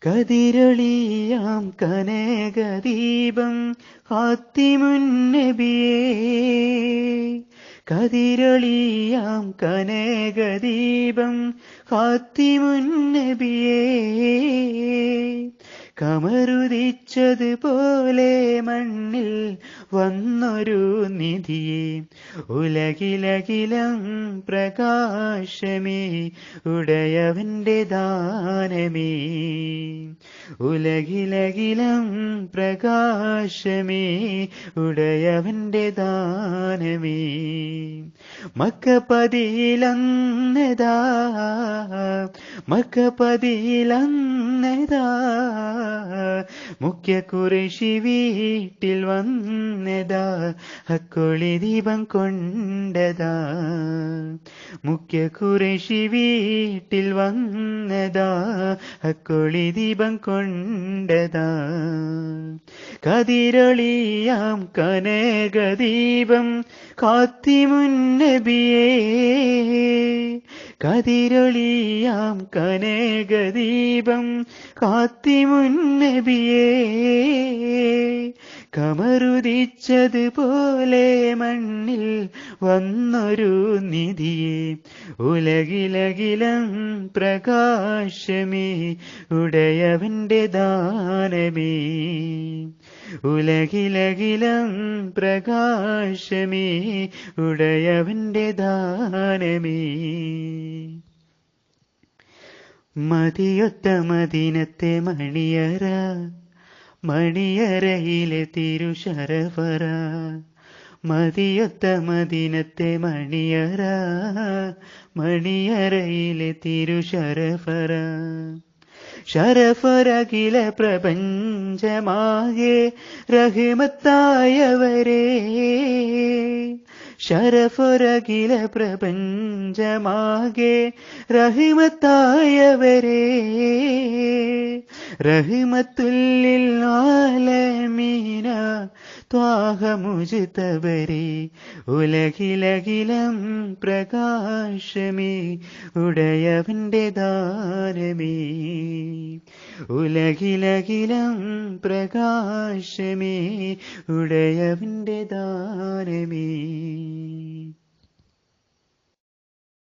കതിരൊളിയാം കനകദീപം ഖാത്തിമുൻ നബിയേ, കതിരൊളിയാം കനകദീപം ഖാത്തിമുൻ നബിയേ, കമറുദിച്ചതുപോലെ മണ്ണിൽ വന്നൊരു നിധിയെ, ഉലകിലകിലം പ്രകാശമേ ഉടയവന്റെ ദാനമേ, ഉലകിലകിലം പ്രകാശമേ ഉടയവന്റെ ദാനമേ. മക്കപതിയിലന്നതാ, മക്കപതിയിലന്നതാ, മുഖ്യ ഖുറൈശി വീട്ടിൽ വന്നതാ, ഹക്കൊളി ദീപം കൊണ്ടതാ, മുഖ്യ ഖുറൈശി വീട്ടിൽ വന്നതാ, ഹക്കൊളി ദീപം കൊണ്ടതാ. കതിരൊളിയാം കനകദീപം ഖാത്തിമുൻ നബിയേ, കതിരൊളിയാം കനകദീപം ഖാത്തിമുൻ നബിയേ, കമറുദിച്ചതുപോലെ മണ്ണിൽ വന്നൊരു നിധിയെ, ഉലകിലകിലം പ്രകാശമേ ഉടയവന്റെ ദാനമേ, ഉലകിലകിലം പ്രകാശമേ ഉടയവന്റെ ദാനമേ. മതിയൊത്ത മദീനത്തെ മണിയറ, മണിയറയിലെ തിരുശരഫറ, മതിയൊത്ത മദീനത്തെ മണിയറ, മണിയറയിലെ തിരുശരഫറ, ശരഫറകില പ്രപഞ്ചമാകെ റഹ്മത്തായവരേ, ശരഫറകില പ്രപഞ്ചമാകെ റഹ്മത്തായവരേ, റഹ്മത്തുല്ലിൽ ആലമീന ത്വാഹ മുജ്തബരേ, ഉലകിലകിലം പ്രകാശമേ ഉടയവന്റെ ദാനമേ, ഉലകിലകിലം പ്രകാശമേ ഉടയവന്റെ ദാനമേ.